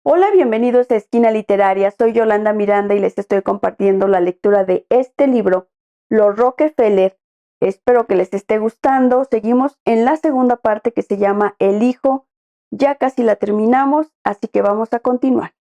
Hola, bienvenidos a Esquina Literaria. Soy Yolanda Miranda y les estoy compartiendo la lectura de este libro, Los Rockefeller. Espero que les esté gustando. Seguimos en la segunda parte que se llama El Hijo. Ya casi la terminamos, así que vamos a continuar.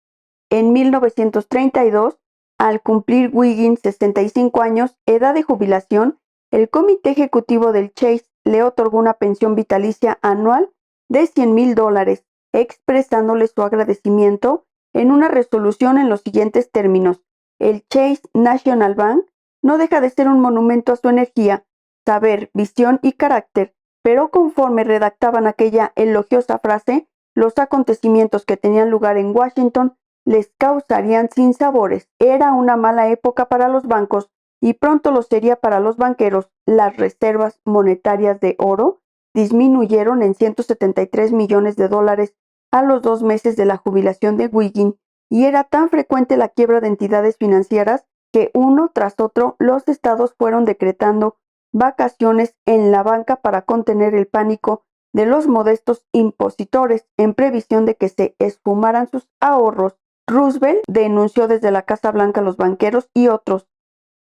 En 1932, al cumplir Wiggins 65 años, edad de jubilación, el comité ejecutivo del Chase le otorgó una pensión vitalicia anual de $100,000, expresándole su agradecimiento en una resolución en los siguientes términos. El Chase National Bank no deja de ser un monumento a su energía, saber, visión y carácter, pero conforme redactaban aquella elogiosa frase, los acontecimientos que tenían lugar en Washington les causarían sinsabores. Era una mala época para los bancos y pronto lo sería para los banqueros. Las reservas monetarias de oro disminuyeron en $173 millones a los 2 meses de la jubilación de Wiggins, y era tan frecuente la quiebra de entidades financieras que uno tras otro los estados fueron decretando vacaciones en la banca para contener el pánico de los modestos impositores en previsión de que se esfumaran sus ahorros. Roosevelt denunció desde la Casa Blanca a los banqueros y otros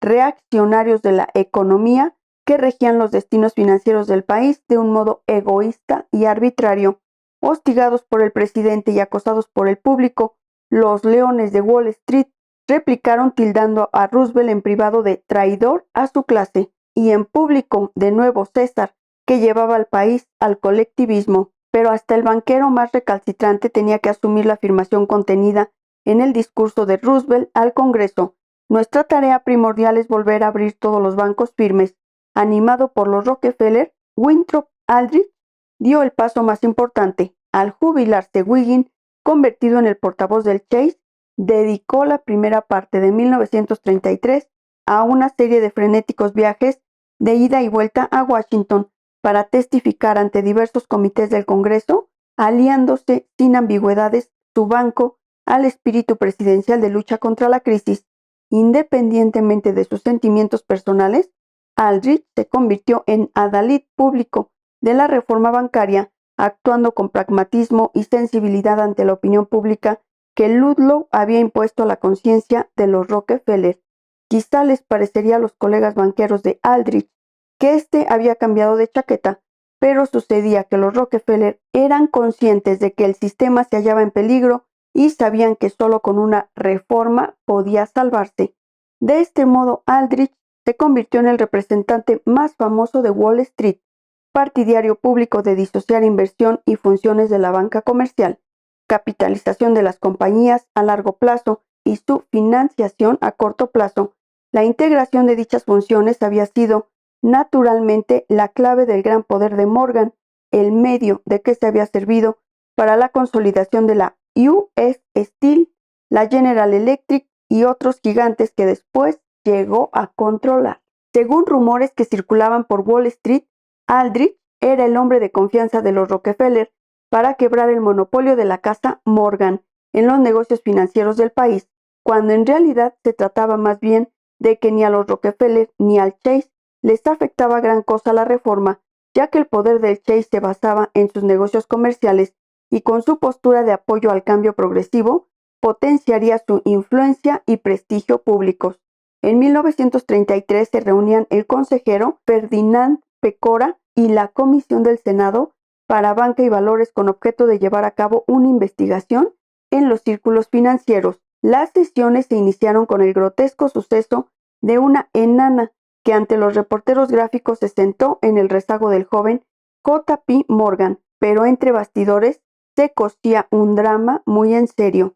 reaccionarios de la economía que regían los destinos financieros del país de un modo egoísta y arbitrario. Hostigados por el presidente y acosados por el público, los leones de Wall Street replicaron tildando a Roosevelt en privado de traidor a su clase y en público de nuevo César, que llevaba al país al colectivismo. Pero hasta el banquero más recalcitrante tenía que asumir la afirmación contenida en el discurso de Roosevelt al Congreso. Nuestra tarea primordial es volver a abrir todos los bancos firmes. Animado por los Rockefeller, Winthrop Aldrich dio el paso más importante. Al jubilarse Wiggins, convertido en el portavoz del Chase, dedicó la primera parte de 1933 a una serie de frenéticos viajes de ida y vuelta a Washington para testificar ante diversos comités del Congreso, aliándose sin ambigüedades su banco al espíritu presidencial de lucha contra la crisis. Independientemente de sus sentimientos personales, Aldrich se convirtió en adalid público de la reforma bancaria, actuando con pragmatismo y sensibilidad ante la opinión pública que Ludlow había impuesto a la conciencia de los Rockefeller. Quizá les parecería a los colegas banqueros de Aldrich que éste había cambiado de chaqueta, pero sucedía que los Rockefeller eran conscientes de que el sistema se hallaba en peligro y sabían que solo con una reforma podía salvarse. De este modo, Aldrich se convirtió en el representante más famoso de Wall Street, partidario público de disociar inversión y funciones de la banca comercial, capitalización de las compañías a largo plazo y su financiación a corto plazo. La integración de dichas funciones había sido, naturalmente, la clave del gran poder de Morgan, el medio de que se había servido para la consolidación de la U.S. Steel, la General Electric y otros gigantes que después llegó a controlar. Según rumores que circulaban por Wall Street, Aldrich era el hombre de confianza de los Rockefeller para quebrar el monopolio de la casa Morgan en los negocios financieros del país, cuando en realidad se trataba más bien de que ni a los Rockefeller ni al Chase les afectaba gran cosa la reforma, ya que el poder del Chase se basaba en sus negocios comerciales y con su postura de apoyo al cambio progresivo potenciaría su influencia y prestigio públicos. En 1933 se reunían el consejero Ferdinand Pecora y la Comisión del Senado para Banca y Valores con objeto de llevar a cabo una investigación en los círculos financieros. Las sesiones se iniciaron con el grotesco suceso de una enana que ante los reporteros gráficos se sentó en el rezago del joven J. P. Morgan, pero entre bastidores se cosía un drama muy en serio.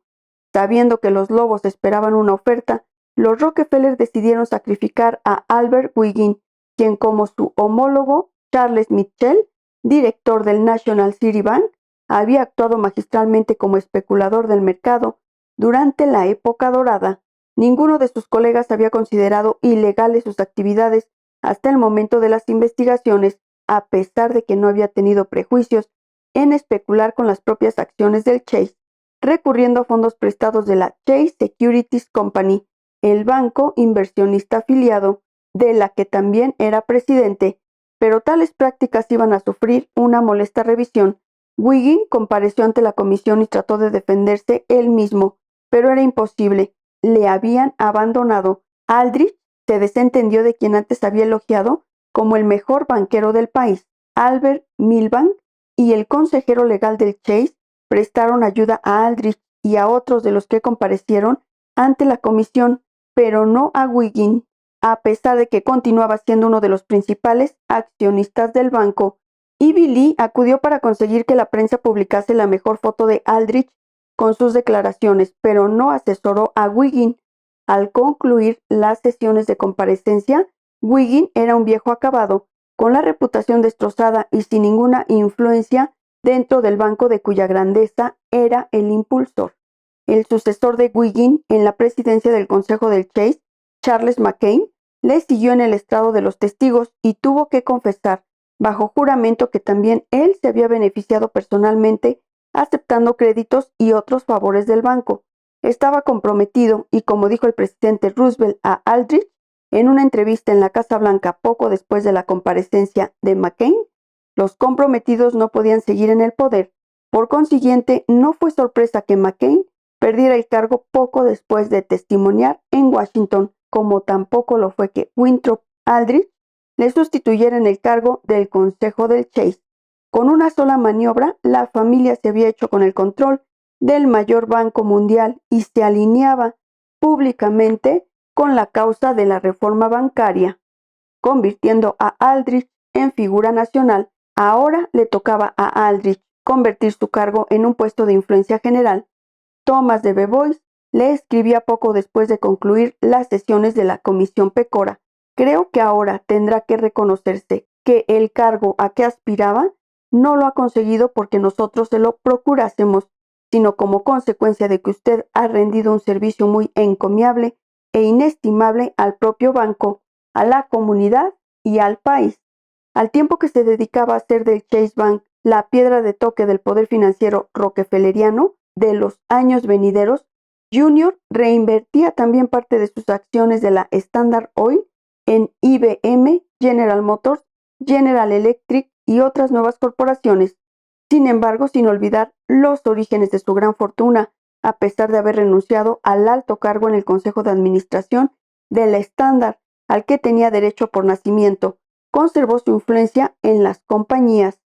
Sabiendo que los lobos esperaban una oferta, los Rockefeller decidieron sacrificar a Albert Wiggins, quien como su homólogo Charles Mitchell, director del National City Bank, había actuado magistralmente como especulador del mercado durante la época dorada. Ninguno de sus colegas había considerado ilegales sus actividades hasta el momento de las investigaciones, a pesar de que no había tenido prejuicios en especular con las propias acciones del Chase, recurriendo a fondos prestados de la Chase Securities Company, el banco inversionista afiliado, de la que también era presidente, pero tales prácticas iban a sufrir una molesta revisión, Wiggin compareció ante la comisión y trató de defenderse él mismo, pero era imposible. Le habían abandonado. Aldrich se desentendió de quien antes había elogiado como el mejor banquero del país. Albert Milbank y el consejero legal del Chase prestaron ayuda a Aldrich y a otros de los que comparecieron ante la comisión, pero no a Wiggin, a pesar de que continuaba siendo uno de los principales accionistas del banco. Ivy Lee acudió para conseguir que la prensa publicase la mejor foto de Aldrich con sus declaraciones, pero no asesoró a Wiggin. Al concluir las sesiones de comparecencia, Wiggin era un viejo acabado, con la reputación destrozada y sin ninguna influencia dentro del banco de cuya grandeza era el impulsor. El sucesor de Wiggin en la presidencia del Consejo del Chase, Charles McCain, le siguió en el estrado de los testigos y tuvo que confesar bajo juramento que también él se había beneficiado personalmente aceptando créditos y otros favores del banco. Estaba comprometido y, como dijo el presidente Roosevelt a Aldrich en una entrevista en la Casa Blanca poco después de la comparecencia de McCain, los comprometidos no podían seguir en el poder. Por consiguiente, no fue sorpresa que McCain perdiera el cargo poco después de testimoniar en Washington, como tampoco lo fue que Winthrop Aldrich le sustituyera en el cargo del Consejo del Chase. Con una sola maniobra, la familia se había hecho con el control del mayor banco mundial y se alineaba públicamente con la causa de la reforma bancaria, convirtiendo a Aldrich en figura nacional. Ahora le tocaba a Aldrich convertir su cargo en un puesto de influencia general. Thomas de Bevois le escribía poco después de concluir las sesiones de la Comisión Pecora. Creo que ahora tendrá que reconocerse que el cargo a que aspiraba no lo ha conseguido porque nosotros se lo procurásemos, sino como consecuencia de que usted ha rendido un servicio muy encomiable e inestimable al propio banco, a la comunidad y al país. Al tiempo que se dedicaba a hacer del Chase Bank la piedra de toque del poder financiero rockefelleriano de los años venideros, Junior reinvertía también parte de sus acciones de la Standard Oil en IBM, General Motors, General Electric y otras nuevas corporaciones. Sin embargo, sin olvidar los orígenes de su gran fortuna, a pesar de haber renunciado al alto cargo en el Consejo de Administración de la Standard, al que tenía derecho por nacimiento, conservó su influencia en las compañías.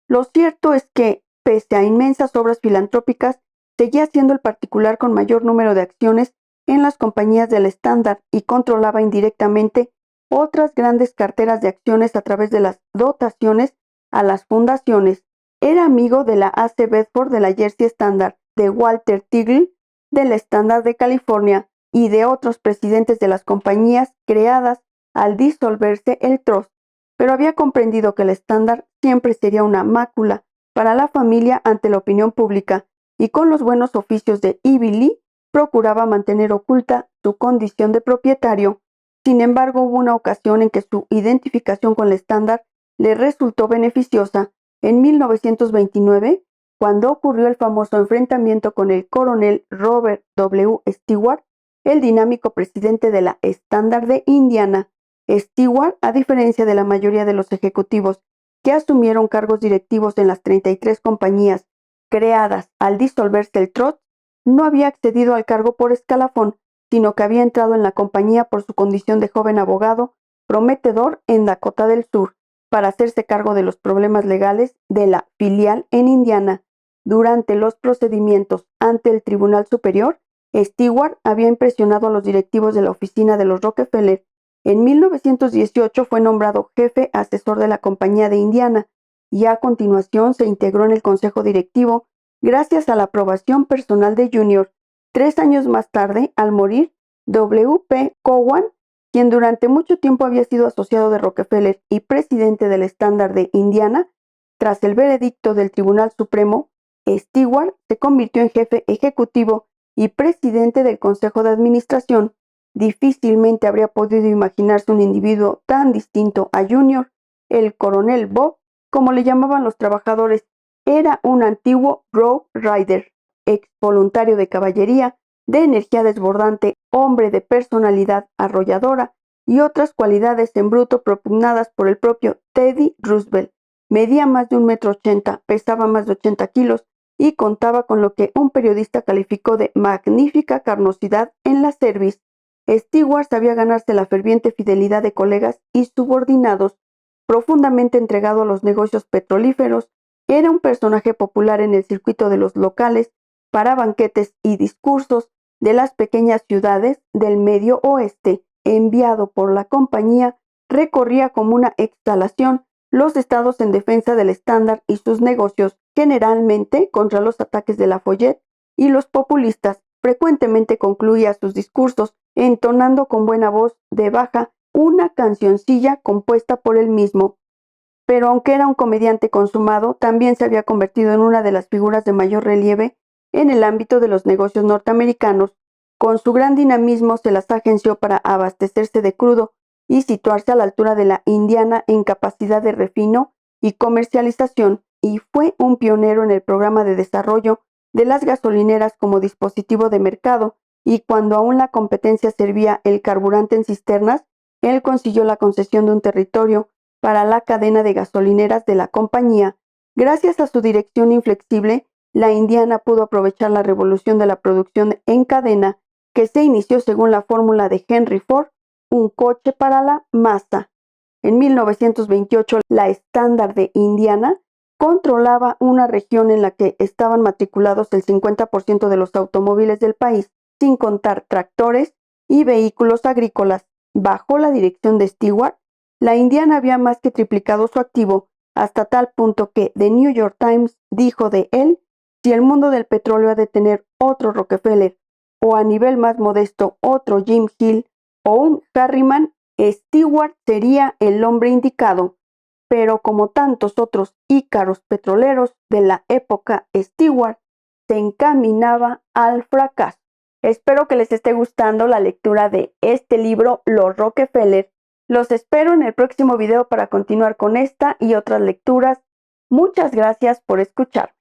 Lo cierto es que, pese a inmensas obras filantrópicas, seguía siendo el particular con mayor número de acciones en las compañías del Standard y controlaba indirectamente otras grandes carteras de acciones a través de las dotaciones a las fundaciones. Era amigo de la A.C. Bedford de la Jersey Standard, de Walter Teagle de la Standard de California y de otros presidentes de las compañías creadas al disolverse el trust, pero había comprendido que el Standard siempre sería una mácula para la familia ante la opinión pública y con los buenos oficios de Ivy Lee procuraba mantener oculta su condición de propietario. Sin embargo, hubo una ocasión en que su identificación con el Standard le resultó beneficiosa. En 1929, cuando ocurrió el famoso enfrentamiento con el coronel Robert W. Stewart, el dinámico presidente de la Standard de Indiana. Stewart, a diferencia de la mayoría de los ejecutivos que asumieron cargos directivos en las 33 compañías creadas al disolverse el trust, no había accedido al cargo por escalafón, sino que había entrado en la compañía por su condición de joven abogado prometedor en Dakota del Sur, para hacerse cargo de los problemas legales de la filial en Indiana. Durante los procedimientos ante el Tribunal Superior, Stewart había impresionado a los directivos de la oficina de los Rockefeller. En 1918 fue nombrado jefe asesor de la Compañía de Indiana y a continuación se integró en el consejo directivo gracias a la aprobación personal de Junior. 3 años más tarde, al morir, W. P. Cowan, quien durante mucho tiempo había sido asociado de Rockefeller y presidente del Standard de Indiana, tras el veredicto del Tribunal Supremo, Stewart se convirtió en jefe ejecutivo y presidente del Consejo de Administración. Difícilmente habría podido imaginarse un individuo tan distinto a Junior. El coronel Bob, como le llamaban los trabajadores, era un antiguo Rough Rider, ex voluntario de caballería, de energía desbordante, hombre de personalidad arrolladora y otras cualidades en bruto propugnadas por el propio Teddy Roosevelt. Medía más de 1,80 m, pesaba más de 80 kilos y contaba con lo que un periodista calificó de magnífica carnosidad en la cerviz. Stewart sabía ganarse la ferviente fidelidad de colegas y subordinados. Profundamente entregado a los negocios petrolíferos, era un personaje popular en el circuito de los locales para banquetes y discursos de las pequeñas ciudades del Medio Oeste. Enviado por la compañía, recorría como una exhalación los estados en defensa del estándar y sus negocios, generalmente contra los ataques de Lafayette y los populistas. Frecuentemente concluía sus discursos entonando con buena voz de baja una cancioncilla compuesta por él mismo. Pero aunque era un comediante consumado, también se había convertido en una de las figuras de mayor relieve en el ámbito de los negocios norteamericanos. Con su gran dinamismo se las agenció para abastecerse de crudo y situarse a la altura de la Indiana en capacidad de refino y comercialización, y fue un pionero en el programa de desarrollo de las gasolineras como dispositivo de mercado, y cuando aún la competencia servía el carburante en cisternas, él consiguió la concesión de un territorio para la cadena de gasolineras de la compañía. Gracias a su dirección inflexible, la Indiana pudo aprovechar la revolución de la producción en cadena que se inició según la fórmula de Henry Ford, un coche para la masa. En 1928, la Standard de Indiana controlaba una región en la que estaban matriculados el 50% de los automóviles del país, sin contar tractores y vehículos agrícolas. Bajo la dirección de Stewart, la Indiana había más que triplicado su activo, hasta tal punto que The New York Times dijo de él: si el mundo del petróleo ha de tener otro Rockefeller, o a nivel más modesto otro Jim Hill o un Harriman, Stewart sería el hombre indicado. Pero como tantos otros ícaros petroleros de la época, Stewart se encaminaba al fracaso. Espero que les esté gustando la lectura de este libro, Los Rockefeller. Los espero en el próximo video para continuar con esta y otras lecturas. Muchas gracias por escuchar.